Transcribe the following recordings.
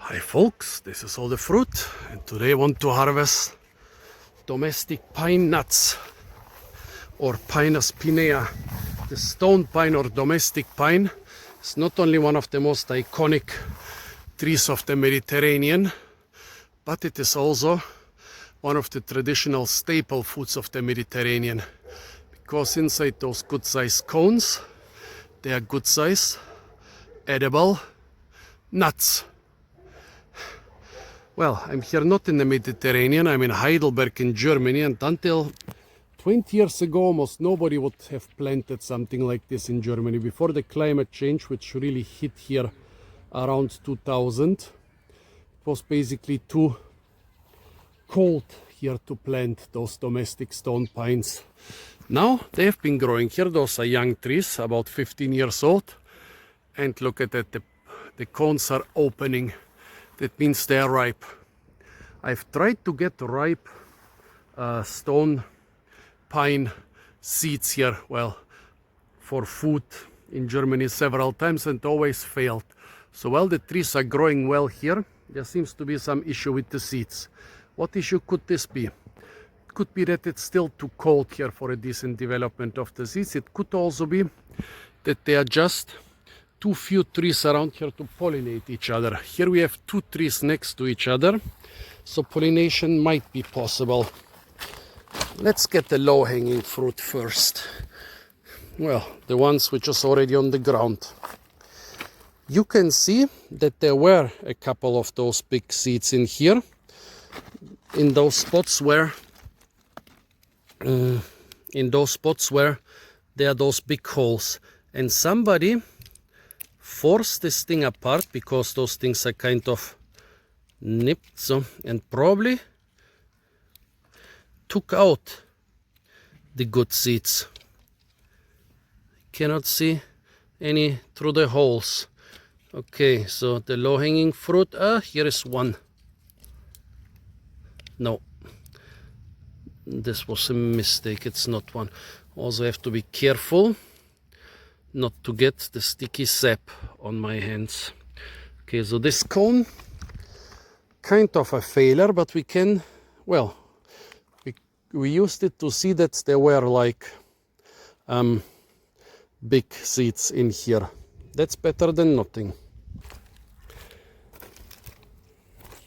Hi folks, this is all the fruit, and today I want to harvest domestic pine nuts or Pinus pinea. The stone pine or domestic pine is not only one of the most iconic trees of the Mediterranean, but it is also one of the traditional staple foods of the Mediterranean, because inside those good sized cones they are good size edible nuts. Well, I'm here not in the Mediterranean, I'm in Heidelberg in Germany, and until 20 years ago almost nobody would have planted something like this in Germany before the climate change, which really hit here around 2000. It was basically too cold here to plant those domestic stone pines. Now they have been growing here. Those are young trees, about 15 years old, and look at that, the cones are opening. That means they are ripe. I've tried to get ripe stone pine seeds here, well, for food in Germany several times and always failed. So while the trees are growing well here, there seems to be some issue with the seeds. What issue could this be? It could be that it's still too cold here for a decent development of the seeds. It could also be that they are just too few trees around here to pollinate each other. Here we have two trees next to each other, so pollination might be possible. Let's get the low-hanging fruit first. Well, the ones which is already on the ground. You can see that there were a couple of those big seeds in here, in those spots where there are those big holes, and somebody force this thing apart because those things are kind of nipped, so, and probably took out the good seeds. Cannot see any through the holes. Okay, so the low-hanging fruit, here is one. No, this was a mistake, it's not one. Also have to be careful not to get the sticky sap on my hands. Okay, so this cone, kind of a failure, but we can, well, we used it to see that there were like big seeds in here. That's better than nothing.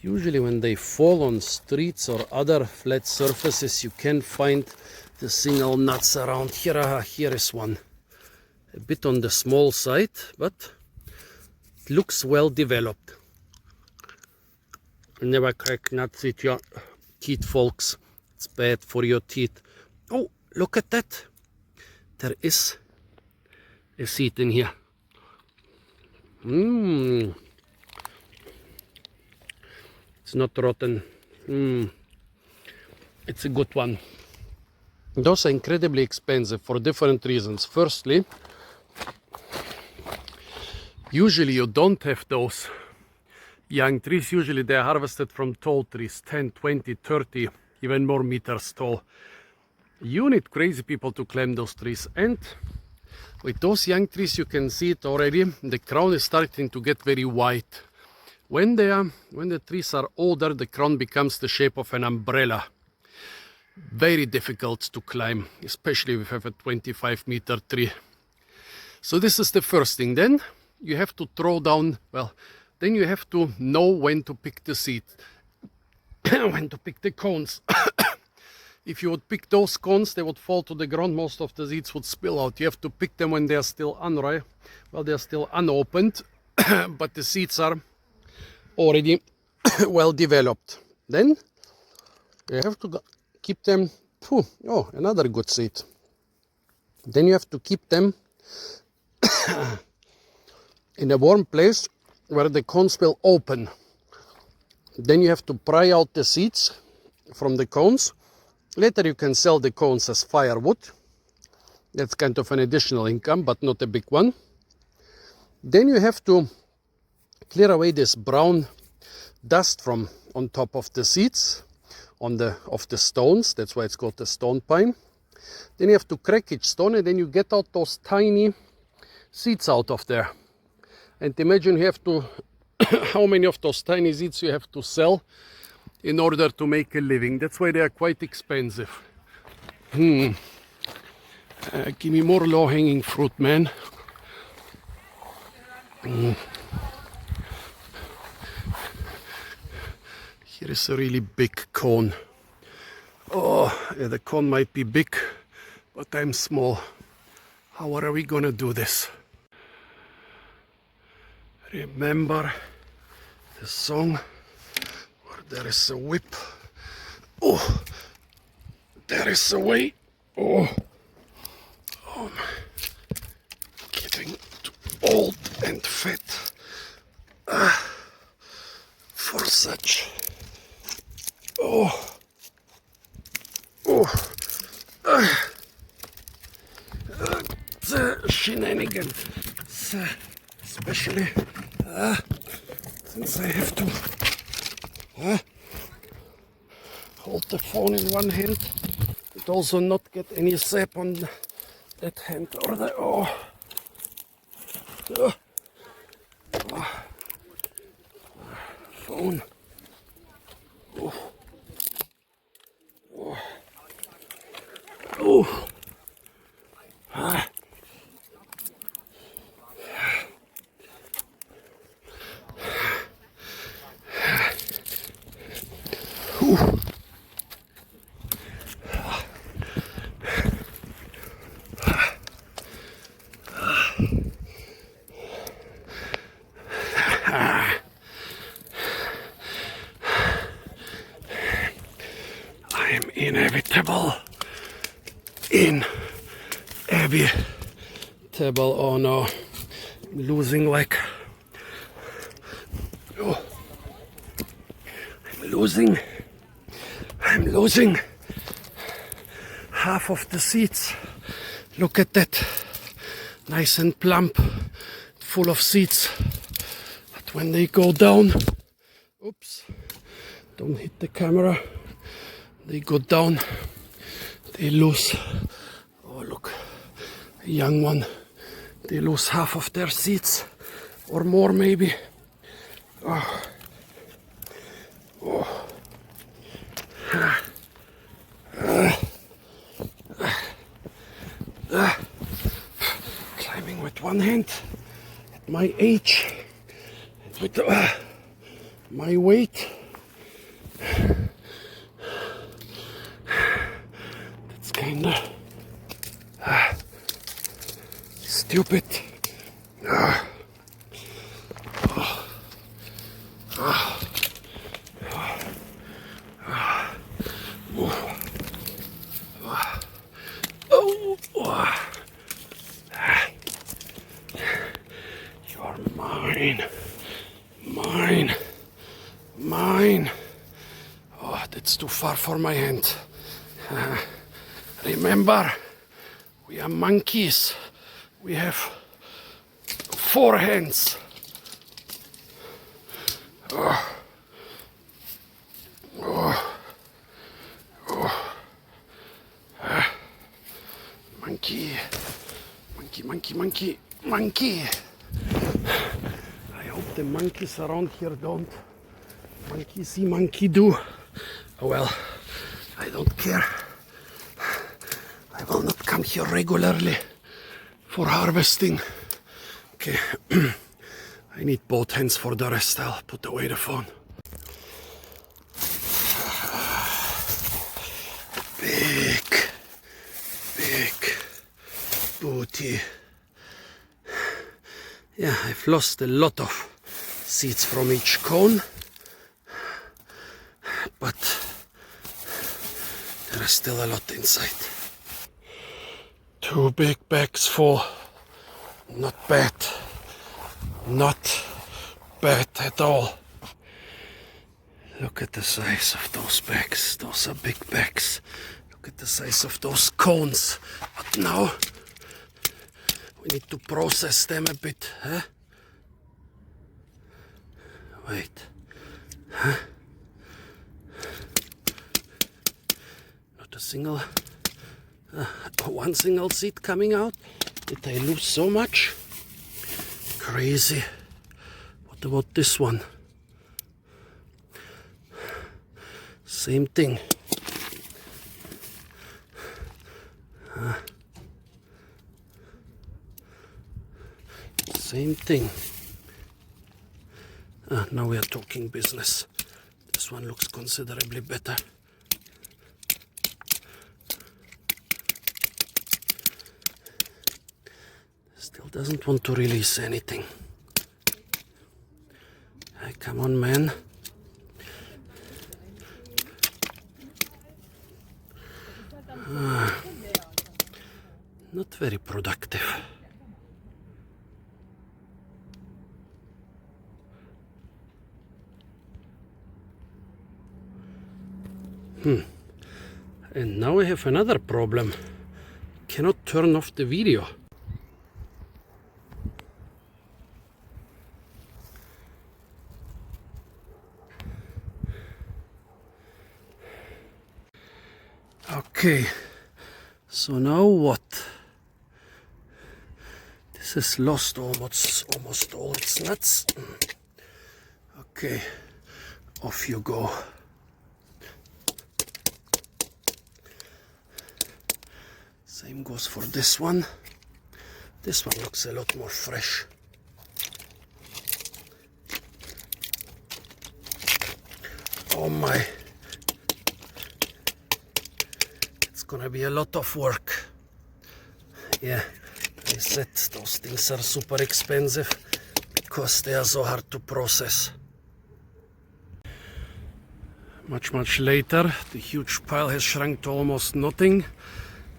Usually when they fall on streets or other flat surfaces, you can find the single nuts around here. Here is one. A bit on the small side, but it looks well developed. Never crack nuts with your teeth, folks. It's bad for your teeth. Oh, look at that. There is a seed in here. It's not rotten. It's a good one. Those are incredibly expensive for different reasons. Firstly, usually you don't have those young trees. Usually they are harvested from tall trees, 10, 20, 30, even more meters tall. You need crazy people to climb those trees. And with those young trees, you can see it already. The crown is starting to get very white. When the trees are older, the crown becomes the shape of an umbrella. Very difficult to climb, especially if you have a 25-meter tree. So this is the first thing. Then you have to throw down, well, then you have to know when to pick the seed, when to pick the cones. If you would pick those cones, they would fall to the ground. Most of the seeds would spill out. You have to pick them when they are still unripe. Well, they are still unopened, but the seeds are already well developed. Then you have to keep them. Oh, another good seed. Then you have to keep them in a warm place where the cones will open. Then you have to pry out the seeds from the cones. Later you can sell the cones as firewood. That's kind of an additional income, but not a big one. Then you have to clear away this brown dust from on top of the seeds, of the stones. That's why it's called the stone pine. Then you have to crack each stone, and then you get out those tiny seeds out of there. And imagine you have to how many of those tiny seeds you have to sell in order to make a living. That's why they are quite expensive. Give me more low-hanging fruit, man. Here is a really big cone. Oh, yeah, the cone might be big, but I'm small. How are we gonna do this? Remember the song where there is a whip? Oh, there is a way. Oh, I'm getting too old and fat for such. The shenanigans, especially since I have to hold the phone in one hand and also not get any sap on that hand or the phone. Inevitable. Oh no, I'm losing like. Oh, I'm losing half of the seeds. Look at that, nice and plump, full of seeds. But when they go down, oops, don't hit the camera. They go down, they lose. Oh look, a young one. They lose half of their seeds, or more maybe. Climbing with one hand at my age, with my weight. That's kinda stupid. You're mine. Oh, that's too far for my hand. Remember, we are monkeys. We have 4 hands. Monkey. I hope the monkeys around here don't monkey see, monkey do. Oh well, I don't care. I will not come here regularly for harvesting. Okay, I need both hands for the rest. I'll put away the phone. Big booty. Yeah, I've lost a lot of seeds from each cone, but there is still a lot inside. 2 big bags full. Not bad at all. Look at the size of those bags. Those are big bags. Look at the size of those cones. But now we need to process them a bit, huh? Wait, huh? Not a single, one single seed coming out. Did I lose so much? Crazy. What about this one? Same thing. Same thing. Now we are talking business. This one looks considerably better. Still doesn't want to release anything. Hey, come on, man. Not very productive. And now I have another problem. Cannot turn off the video. Okay, so now what? This has lost almost all its nuts. Okay, off you go. Same goes for this one. This one looks a lot more fresh. Oh my. It's gonna be a lot of work. Yeah, I said those things are super expensive because they are so hard to process. Much later, the huge pile has shrunk to almost nothing.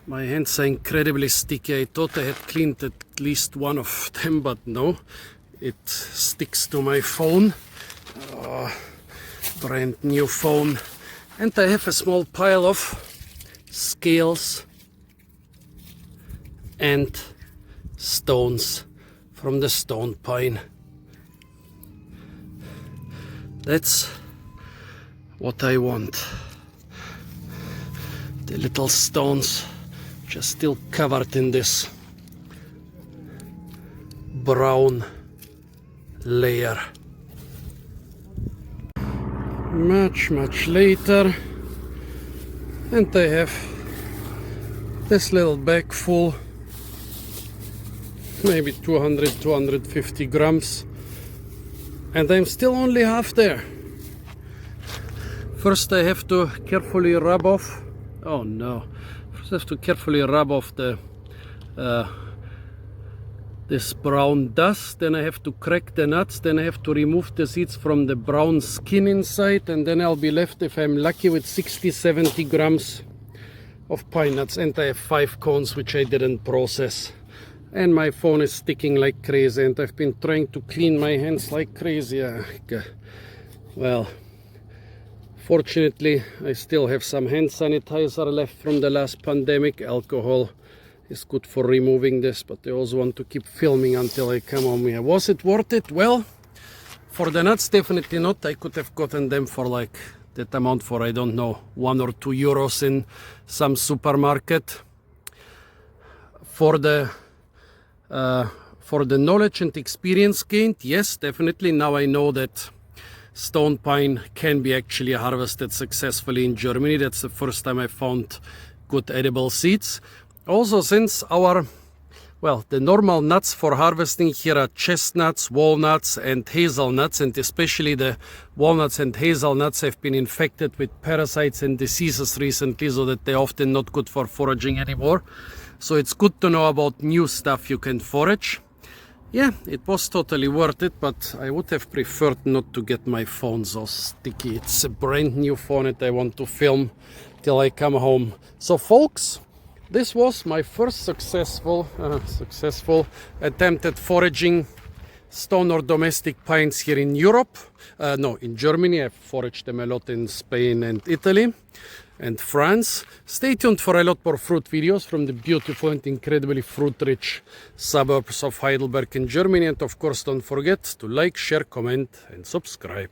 My hands are incredibly sticky. I thought I had cleaned at least one of them, but no. It sticks to my phone. Brand new phone. And I have a small pile of scales and stones from the stone pine. That's what I want. The little stones just still covered in this brown layer. Much later, and I have this little bag full, maybe 200-250 grams, and I'm still only half there. First I have to carefully rub off, oh no, first I have to carefully rub off the this brown dust, then I have to crack the nuts, then I have to remove the seeds from the brown skin inside, and then I'll be left, if I'm lucky, with 60-70 grams of pine nuts, and I have 5 cones which I didn't process. And my phone is sticking like crazy, and I've been trying to clean my hands like crazy. Well, fortunately I still have some hand sanitizer left from the last pandemic. Alcohol is good for removing this, but I also want to keep filming until I come home here. Was it worth it? Well, for the nuts, definitely not. I could have gotten them for like that amount for, I don't know, 1 or 2 euros in some supermarket. For the knowledge and experience gained, yes, definitely. Now I know that stone pine can be actually harvested successfully in Germany. That's the first time I found good edible seeds. Also, since the normal nuts for harvesting here are chestnuts, walnuts and hazelnuts, and especially the walnuts and hazelnuts have been infected with parasites and diseases recently, so that they're often not good for foraging anymore. So it's good to know about new stuff you can forage. Yeah, it was totally worth it, but I would have preferred not to get my phone so sticky. It's a brand new phone that I want to film till I come home. So folks, this was my first successful attempt at foraging stone or domestic pines here in Europe. In Germany. I've foraged them a lot in Spain and Italy and France. Stay tuned for a lot more fruit videos from the beautiful and incredibly fruit-rich suburbs of Heidelberg in Germany. And of course, don't forget to like, share, comment and subscribe.